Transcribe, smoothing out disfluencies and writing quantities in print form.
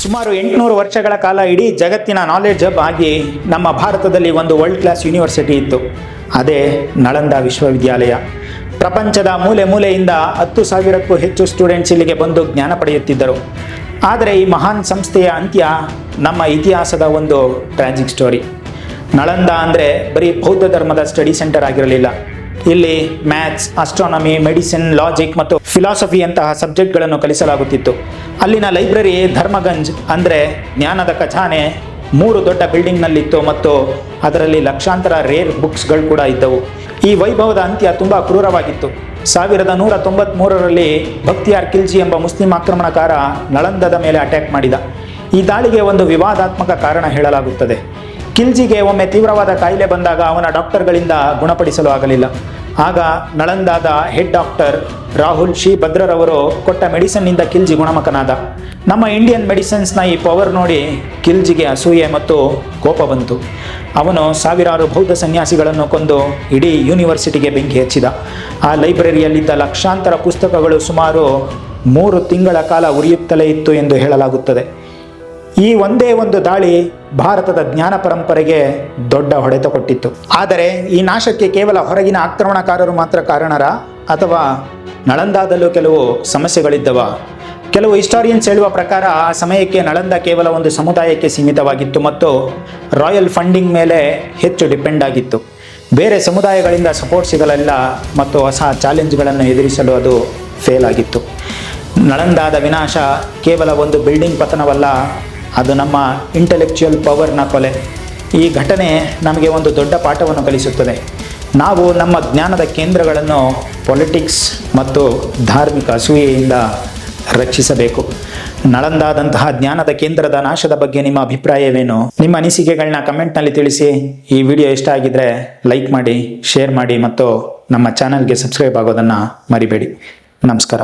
ಸುಮಾರು 800 ವರ್ಷಗಳ ಕಾಲ ಇಡೀ ಜಗತ್ತಿನ ನಾಲೆಡ್ಜ್ ಹಬ್ ಆಗಿ ನಮ್ಮ ಭಾರತದಲ್ಲಿ ಒಂದು ವರ್ಲ್ಡ್ ಕ್ಲಾಸ್ ಯೂನಿವರ್ಸಿಟಿ ಇತ್ತು. ಅದೇ ನಳಂದ ವಿಶ್ವವಿದ್ಯಾಲಯ. ಪ್ರಪಂಚದ ಮೂಲೆ ಮೂಲೆಯಿಂದ 10,000ಕ್ಕೂ ಹೆಚ್ಚು ಸ್ಟೂಡೆಂಟ್ಸ್ ಇಲ್ಲಿಗೆ ಬಂದು ಜ್ಞಾನ ಪಡೆಯುತ್ತಿದ್ದರು. ಆದರೆ ಈ ಮಹಾನ್ ಸಂಸ್ಥೆಯ ಅಂತ್ಯ ನಮ್ಮ ಇತಿಹಾಸದ ಒಂದು ಟ್ರಾಜಿಕ್ ಸ್ಟೋರಿ. ನಳಂದ ಅಂದರೆ ಬರೀ ಬೌದ್ಧ ಧರ್ಮದ ಸ್ಟಡಿ ಸೆಂಟರ್ ಆಗಿರಲಿಲ್ಲ. ಇಲ್ಲಿ ಮ್ಯಾಥ್ಸ್, ಆಸ್ಟ್ರಾನಮಿ, ಮೆಡಿಸಿನ್, ಲಾಜಿಕ್ ಮತ್ತು ಫಿಲಾಸಫಿಯಂತಹ ಸಬ್ಜೆಕ್ಟ್ಗಳನ್ನು ಕಲಿಸಲಾಗುತ್ತಿತ್ತು. ಅಲ್ಲಿನ ಲೈಬ್ರರಿ ಧರ್ಮಗಂಜ್ ಅಂದರೆ ಜ್ಞಾನದ ಖಜಾನೆ 3 ದೊಡ್ಡ ಬಿಲ್ಡಿಂಗ್ನಲ್ಲಿತ್ತು ಮತ್ತು ಅದರಲ್ಲಿ ಲಕ್ಷಾಂತರ ರೇರ್ ಬುಕ್ಸ್ಗಳು ಕೂಡ ಇದ್ದವು. ಈ ವೈಭವದ ಅಂತ್ಯ ತುಂಬ ಕ್ರೂರವಾಗಿತ್ತು. 1193ರಲ್ಲಿ ಬಕ್ತಿಯಾರ್ ಖಿಲ್ಜಿ ಎಂಬ ಮುಸ್ಲಿಂ ಆಕ್ರಮಣಕಾರ ನಳಂದದ ಮೇಲೆ ಅಟ್ಯಾಕ್ ಮಾಡಿದ. ಈ ದಾಳಿಗೆ ಒಂದು ವಿವಾದಾತ್ಮಕ ಕಾರಣ ಹೇಳಲಾಗುತ್ತದೆ. ಖಿಲ್ಜಿಗೆ ಒಮ್ಮೆ ತೀವ್ರವಾದ ಕಾಯಿಲೆ ಬಂದಾಗ ಅವನ ಡಾಕ್ಟರ್ಗಳಿಂದ ಗುಣಪಡಿಸಲು ಆಗಲಿಲ್ಲ. ಆಗ ನಳಂದಾದ ಹೆಡ್ ಡಾಕ್ಟರ್ ರಾಹುಲ್ ಶಿ ಭದ್ರರವರು ಕೊಟ್ಟ ಮೆಡಿಸಿನ್ನಿಂದ ಖಿಲ್ಜಿ ಗುಣಮುಖನಾದ. ನಮ್ಮ ಇಂಡಿಯನ್ ಮೆಡಿಸಿನ್ಸ್ನ ಈ ಪವರ್ ನೋಡಿ ಖಿಲ್ಜಿಗೆ ಅಸೂಯೆ ಮತ್ತು ಕೋಪ ಬಂತು. ಅವನು ಸಾವಿರಾರು ಬೌದ್ಧ ಸನ್ಯಾಸಿಗಳನ್ನು ಕೊಂದು ಇಡೀ ಯೂನಿವರ್ಸಿಟಿಗೆ ಬೆಂಕಿ ಹಚ್ಚಿದ. ಆ ಲೈಬ್ರರಿಯಲ್ಲಿದ್ದ ಲಕ್ಷಾಂತರ ಪುಸ್ತಕಗಳು ಸುಮಾರು 3 ತಿಂಗಳ ಕಾಲ ಉರಿಯುತ್ತಲೇ ಇತ್ತು ಎಂದು ಹೇಳಲಾಗುತ್ತದೆ. ಈ ಒಂದೇ ಒಂದು ದಾಳಿ ಭಾರತದ ಜ್ಞಾನ ಪರಂಪರೆಗೆ ದೊಡ್ಡ ಹೊಡೆತ ಕೊಟ್ಟಿತ್ತು. ಆದರೆ ಈ ನಾಶಕ್ಕೆ ಕೇವಲ ಹೊರಗಿನ ಆಕ್ರಮಣಕಾರರು ಮಾತ್ರ ಕಾರಣರ ಅಥವಾ ನಳಂದಾದಲ್ಲೂ ಕೆಲವು ಸಮಸ್ಯೆಗಳಿದ್ದವ? ಕೆಲವು ಹಿಸ್ಟಾರಿಯನ್ಸ್ ಹೇಳುವ ಪ್ರಕಾರ ಆ ಸಮಯಕ್ಕೆ ನಳಂದ ಕೇವಲ ಒಂದು ಸಮುದಾಯಕ್ಕೆ ಸೀಮಿತವಾಗಿತ್ತು ಮತ್ತು ರಾಯಲ್ ಫಂಡಿಂಗ್ ಮೇಲೆ ಹೆಚ್ಚು ಡಿಪೆಂಡ್ ಆಗಿತ್ತು. ಬೇರೆ ಸಮುದಾಯಗಳಿಂದ ಸಪೋರ್ಟ್ ಸಿಗಲಿಲ್ಲ ಮತ್ತು ಹೊಸ ಚಾಲೆಂಜ್ಗಳನ್ನು ಎದುರಿಸಲು ಅದು ಫೇಲ್ ಆಗಿತ್ತು. ನಳಂದಾದ ವಿನಾಶ ಕೇವಲ ಒಂದು ಬಿಲ್ಡಿಂಗ್ ಪತನವಲ್ಲ, ಅದು ನಮ್ಮ ಇಂಟೆಲೆಕ್ಚುಯಲ್ ಪವರ್ನ ಕೊಲೆ. ಈ ಘಟನೆ ನಮಗೆ ಒಂದು ದೊಡ್ಡ ಪಾಠವನ್ನು ಕಲಿಸುತ್ತದೆ. ನಾವು ನಮ್ಮ ಜ್ಞಾನದ ಕೇಂದ್ರಗಳನ್ನು ಪೊಲಿಟಿಕ್ಸ್ ಮತ್ತು ಧಾರ್ಮಿಕ ಅಸೂಯೆಯಿಂದ ರಕ್ಷಿಸಬೇಕು. ನಳಂದಾದಂತಹ ಜ್ಞಾನದ ಕೇಂದ್ರದ ನಾಶದ ಬಗ್ಗೆ ನಿಮ್ಮ ಅಭಿಪ್ರಾಯವೇನು? ನಿಮ್ಮ ಅನಿಸಿಕೆಗಳನ್ನ ಕಮೆಂಟ್ನಲ್ಲಿ ತಿಳಿಸಿ. ಈ ವಿಡಿಯೋ ಇಷ್ಟ ಆಗಿದ್ರೆ ಲೈಕ್ ಮಾಡಿ, ಶೇರ್ ಮಾಡಿ ಮತ್ತು ನಮ್ಮ ಚಾನಲ್ಗೆ ಸಬ್ಸ್ಕ್ರೈಬ್ ಆಗೋದನ್ನು ಮರಿಬೇಡಿ. ನಮಸ್ಕಾರ.